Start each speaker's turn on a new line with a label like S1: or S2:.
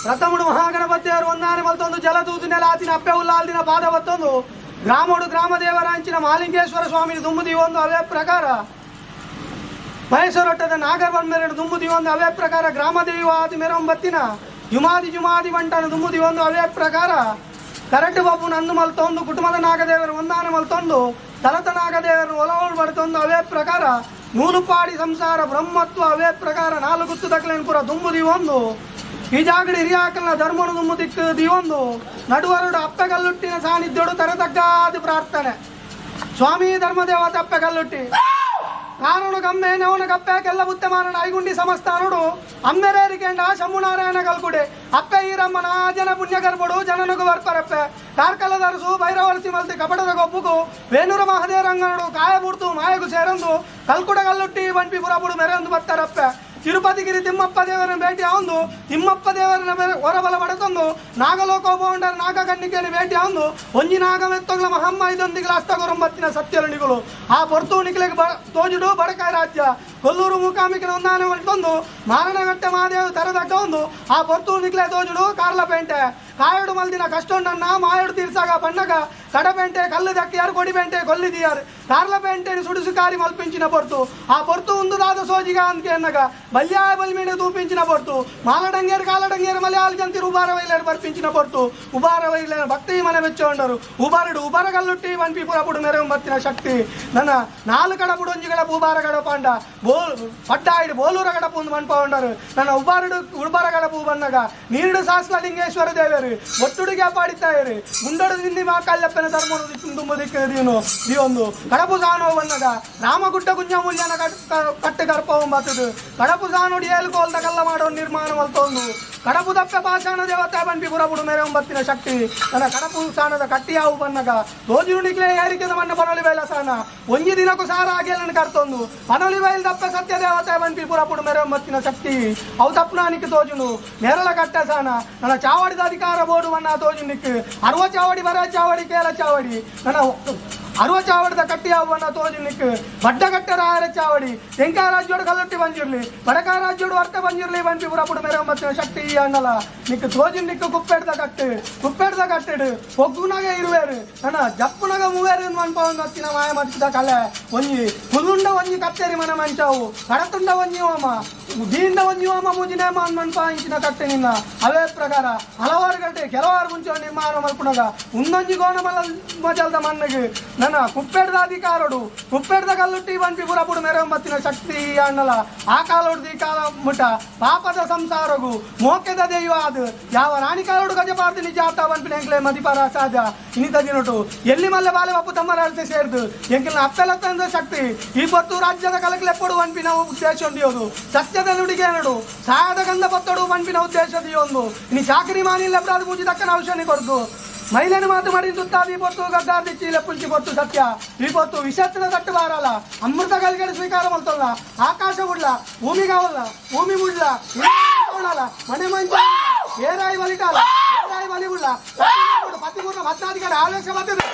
S1: ಪ್ರಥಮುಡು ಮಹಾಗಣಪತಿ ಅವರು ಒಂದಾನೆ ಮಲ್ತೊಂದು ಜಲದೂತು ನೆಲಾತಿನ ಅಪ್ಪೆ ಉಲ್ಲಾಲ್ದಿನ ಪಾದ ಬತ್ತೊಂದು ಗ್ರಾಮೋಡು ಗ್ರಾಮದೇವರಾಂಚಿನ ಮಾಲಿಂಗೇಶ್ವರ ಸ್ವಾಮಿ ದುಂಬುದಿ ಒಂದು ಅವೇ ಪ್ರಕಾರ ಮೈಸೂರೊಟ್ಟದ ನಾಗರಬನ್ಮೆರಡು ದುಂಬುದಿ ಒಂದು ಅವೇ ಪ್ರಕಾರ ಗ್ರಾಮದೇವಾದಿ ಮೆರೊಂಬತ್ತಿನ ಜುಮಾದಿ ಬಂಟನ ದುಂಬುದಿ ಒಂದು ಅವೇ ಪ್ರಕಾರ ಕರಟು ಬಾಬು ನಂದು ಮಲ್ತೊಂದು ಕುಟುಂಬದ ನಾಗದೇವರು ಒಂದಾನೆ ಮಲ್ತೊಂದು ತಲತ ನಾಗದೇವರು ಒಲವಳು ಬಡ್ತೊಂದು ಅವೇ ಪ್ರಕಾರ ನೂಲುಪಾಡಿ ಸಂಸಾರ ಬ್ರಹ್ಮತ್ವ ಅವೇ ಪ್ರಕಾರ ನಾಲ್ಗುತ್ತು ದಕ್ಲೇನ್ಪುರ ದುಂಬುದಿ ಒಂದು ಈ ಜಾಗಡಿ ಹಿರಿಯಾಕಲ್ನ ಧರ್ಮನು ದುಂಬು ದಿಕ್ಕು ದಿವೊಂದು ನಡುವರಡು ಅಪ್ಪೆ ಕಲ್ಲುಟ್ಟಿನ ಸಾನ್ನಿಧ್ಯಡು ತರತಗ್ಗಾದಿ ಪ್ರಾರ್ಥನೆ ಸ್ವಾಮಿ ಧರ್ಮದೇವತೆ ಅಪ್ಪೆ ಕಲ್ಲುಟ್ಟಿ ಕಾರಣ ಗಮ್ಮೆ ನವನ ಗಪ್ಪೆ ಕೆಲ್ಲ ಬುತ್ತೆ ಮಾರಣ ಐಗುಂಡಿ ಸಮಸ್ತಾನುಡು ಅಮ್ಮೆರೇರಿಕೆಂಡ ಶಂಭುನಾರಾಯಣ ಕಲ್ಕುಡೆ ಅಪ್ಪೆ ಈರಮ್ಮನ ಜನ ಪುಣ್ಯ ಗರ್ಭಡು ಜನನಗು ಬರ್ಪರಪ್ಪೆ ಕಾರ್ಕಲದರಸು ಭೈರವರ್ಸಿ ಮಲ್ತಿ ಕಪಟದ ಗೊಬ್ಬುಗು ವೇಣೂರ ಮಹದೇರಂಗನಡು ಕಾಯಬುಡ್ತು ಮಾಯಗು ಸೇರಂದು ಕಲ್ಕುಡ ಕಲ್ಲುಟ್ಟಿ ಬಂಪಿ ಪುರಬುಡು ಮೆರೆಂದು ಬರ್ತಾರಪ್ಪೆ ತಿರುಪತಿಗಿರಿ ತಿಮ್ಮಪ್ಪ ದೇವರನ್ನ ಭೇಟಿ ಆವಂದು ತಿಮ್ಮಪ್ಪ ದೇವರನ್ನ ಹೊರಬಲ ಪಡೆತಂದು ನಾಗಲೋಕೋಪೌಂಡರ್ ನಾಗಕನ್ನಿಕೆಯನ್ನು ಭೇಟಿ ಆವಂದು ಒಂಜಿ ನಾಗವೆತ್ತೊಂಗ್ಲ ಮಹಮ್ಮ ಇದೊಂದಿಗೆ ಅಷ್ಟಗೊರಂಬತ್ತಿನ ಸತ್ಯರಣಿಗಳು ಆ ಪೊರ್ತು ನಿಖಿಲೆಗೆ ತೋಜುಡು ಬಡಕಾಯಿ ರಾಜ್ಯ ಕೊಲ್ಲೂರು ಮೂಕಾಂಬಿಕೆನ ಒಂದಾನೆ ಹೊಂಟೊಂದು ಮಾರಣಗಟ್ಟೆ ಮಹಾದೇವ ತರದಡ್ಡ ಒಂದು ಆ ಪೊರ್ತು ನಿಖಿಲೆ ತೋಜುಡು ಕಾರ್ಲ ಪೇಂಟೆ ಕಾಯಡು ಮಲ್ದಿನ ಕಷ್ಟೊಂಡನ್ನ ಮಾಯಡು ತೀರ್ಸಾಗ ಬಣ್ಣಗ ಕಡಪೆಂಟೆ ಕಲ್ಲು ದಕ್ಕಿಯಾರು ಕೊಡಿಪೆಂಟೆ ಕೊಲ್ಲಿದಿಯಾರು ಕಾರ್ಲ ಪೇಂಟೆని ಸುಡಿಸುಕಾರಿ ಮಲ್ಪಿಂಚಿನ ಪೊರ್ತು ಆ ಪೊರ್ತು ಉಂದುದಾದ ಸೋಜಿಗ ಅಂಕೆ ಅನ್ನಗ ಬಲ್ಯಾಯ ಬಲ್ಮೀನೆ ತೂಪಿಂಚಿನ ಪೊರ್ತು ಮಾಲಡಂಗೇರು ಕಾಲಡಂಗೇರು ಮಲಯಾಳ ಜಂತಿರು ಉಬಾರ ವೈಲೇರು ಬರ್ಪಿಂಚಿನ ಪೊರ್ತು ಉಬಾರ ವೈಲೇರು ಭಕ್ತಿ ಮನೆ ಬೆಚ್ಚೊಂಡರು ಉಬಾರ ಕಲ್ಲುಟ್ಟಿ ಬಂಪಿ ಪುರಪುಡು ಮೆರೆಂಬತ್ತಿನ ಶಕ್ತಿ ನನ್ನ ನಾಲ್ಕು ಕಡಪುಡು ಒಂಜಿ ಕಡಪು ಉಬಾರ ಗಡಪಾಂಡ ಪಡ್ಡಾಯಿಡು ಬೋಲೂರ ಗಡಪು ಒಂದು ಮನ್ಪೊಂಡರು ನನ್ನ ಉಬಾರ ಗಡಪು ಬನ್ನಗ ನೀರು ಸಾಸ್ಲ ಲಿಂಗೇಶ್ವರ ದೇವರು ಒಟ್ಟುಡಿಗೆ ಪಾಡಿತಾಯಿರು ಮುಂಡಡು ನಿಂದಿ ಮಾಕಲ್ಲಪ್ಪನ ಧರ್ಮನು ತುಂಬ ದಿಕ್ಕು ದಿಯೊಂದು ಕಡಪು ಸಾನೋ ಬನ್ನಗ ರಾಮಗುಡ್ಡ ಕುಂಜಮೂಲ್ಯನ ಕಟ್ಟು ಗರ್ಪವಂಬತ್ತದು ಕಡಪು ಸಾನುಡಿ ಏಲ್ಕೋಲ್ದ ಕಲ್ಲ ಮಾಡೋ ನಿರ್ಮಾಣ ಮಲ್ತೊಂದು ಕಡಪು ದಪ್ಪೆ ಪಾಷಾಣ ದೇವತೆ ಬಂಪಿ ಪುರಪುಡು ಮೆರೆಂಬತ್ತಿನ ಶಕ್ತಿ ನನ್ನ ಕಡಪು ಸಾಣದ ಕಟ್ಟಿಯಾವು ಬನ್ನಗ ತೋಜುಣಿಗೆ ಏರಿಕೆದ ಮಣ್ಣ ಪನೊಲಿ ಬೈಲ ಸಾನ ಒಂಜಿ ದಿನಕ್ಕೂ ಸಾರ ಆಗೇಲನ್ನು ಕರ್ತೊಂದು ಪನೊಲಿ ಬೈಲ್ ದಪ್ಪೆ ಸತ್ಯ ದೇವತೆ ಬಂಪಿ ಪುರಪುಡು ಮೆರೆಂಬತ್ತಿನ ಶಕ್ತಿ ಅವು ತಪ್ಪನಾನಿಕ್ಕೆ ತೋಜುನು ನೆರಳ ಕಟ್ಟೆ ಸಾನ ನನ್ನ ಚಾವಡಿದ ಅಧಿಕಾರ ಬೋರ್ಡು ಮನ್ನ ತೋಜುನಿಕ್ ಅರುವ ಚಾವಡಿ ಬರ ಚಾವಡಿ ಕೇಲ ಚಾವಡಿ ನನ್ನ ಅರುವ ಚಾವಡದ ಕಟ್ಟಿಯಾವನ್ನ ತೋಜುನಿಕ್ ಬಡ್ಡ ಕಟ್ಟರ ಆರ ಚಾವಡಿ ತೆಂಕಾ ರಾಜ್ಯೋಡು ಕಲ್ಲುಟ್ಟಿ ಬಂಜಿರ್ಲಿ ಬಡಕ ರಾಜ್ಯೋಡು ಅರ್ಥ ಬಂಜಿರ್ಲಿ ಬಂಪಿ ಪುರಪುಡು ಮೆರೆಂಬತ್ತಿನ ಶಕ್ತಿ ಅನ್ನಲ್ಲ ನಿಕ್ ತೋಜುನಿಕ್ ಕುಪ್ಪೆಡ್ದ ಕಟ್ಟಿಡು ಹೊಗ್ಗುನಾಗ ಇರುವೇರು ನನ್ನ ಜಪ್ಪುನಾಗ ಮೂವೇರು ಮನ್ಪವಂದು ಹತ್ತಿನ ಮಾಯ ಮತ್ತಿದ ಕಲೆ ಒಂಜಿ ಹುಲ್ಲುಂಡ ಒಂಜಿ ಕತ್ತೇರಿ ಮನ ಮಂಚಾವು ಕಡತುಂಡ ಒಂಜಿ ಹೋಮ ದೀಂಡ ಒಂಜಿ ಹೋಮ ಮುಜಿನೇಮ ಮನ್ಪ ಇಂಚಿನ ಕಟ್ಟೆ ನಿನ್ನ ಅವೇ ಪ್ರಕಾರ ಹಲವಾರು ಗಂಟೆ ಕೆಲವಾರು ಮುಂಚೆ ನಿರ್ಮಾಣ ಮಲ್ಪುಣಗ ಉನ್ನೊಂಜಿ ಗೋಣ ಮಜಲ್ದ ಮಣ್ಣಿಗೆ ನನ್ನ ಕುಪ್ಪೆಡ್ದ ಅಧಿಕಾರಡು ಕುಪ್ಪೆಡ್ದ ಕಲ್ಲುಟ್ಟಿ ಬಂಪಿ ಪುರಪುಡು ಮೆರೆಂಬತ್ತಿನ ಶಕ್ತಿ ಅನ್ನಲ್ಲ ಆ ಕಾಲೊಡ್ದು ಈ ಕಾಲ ಮುಟ ಪಾಪದ ಸಂಸಾರಗು ಮೋಕೆದ ದೈವ ಅದು ಯಾವ ರಾಣಿ ಕಾಲೋಡು ಗಜಪಾರ್ತಿ ನಿಜ ಆತ ಬಂಪಿನ ಎಂಕ್ಲೆ ಮದಿಪರ ಸಾಧ್ಯ ಇನ್ನಿತ ದಿನಟು ಎಲ್ಲಿ ಮಲ್ಲೆ ಬಾಲೆ ಅಪ್ಪು ತಮ್ಮ ಅಳತೆ ಸೇರ್ದು ಎಂಕಿನ ಅಪ್ಪೆಲ್ಲ ತಂದ ಶಕ್ತಿ ಈ ಪತ್ತು ರಾಜ್ಯದ ಕಲಕಲೆಪ್ಪಡು ಬಂಪಿನ ಉದ್ದೇಶ ಹೊಂದಿಯೋದು ಸತ್ಯದ ನುಡಿಗೆ ನಡು ಸಾಯದ ಗಂಧ ಪತ್ತಡು ಬಂಪಿನ ಉದ್ದೇಶದಿಯೊಂದು ಇನ್ನು ಚಾಕರಿ ಮಾನಿಲ್ಲ ಅದು ಮುಜಿ ತಕ್ಕನ ಔಷಧಿ ಕೊಡ್ದು ಮಹಿಳೆಯನ್ನು ಮಾತು ಮಾಡಿ ಸುತ್ತ ಈ ಪೊತ್ತು ಗದ್ದಾರ್ದಿ ಚೀಲ ಪುಂಚಿ ಪೊತ್ತು ಸತ್ಯ ಈ ಪೊತ್ತು ವಿಷತ್ರ ತಟ್ಟು ಬಾರಲ್ಲ ಅಮೃತ ಗಲ್ಗಡೆ ಸ್ವೀಕಾರ ಮಾಡ್ತಲ್ಲ ಆಕಾಶ ಬಿಡ್ಲ ಭೂಮಿಗಾವಲ್ಲ ಭೂಮಿ ಬಿಡ್ಲ ಮನೆ ಮಂಚ ಏರಾಯಿ ಬಲಿಕಾಲ ಏರಾಯಿ ಬಲಿ ಬಿಡ್ಲ ಪತಿ ಪೂರ್ಣ ಭತ್ತಾದಿ ಕಡೆ ಆಲೋಚನೆ ಬರ್ತದೆ.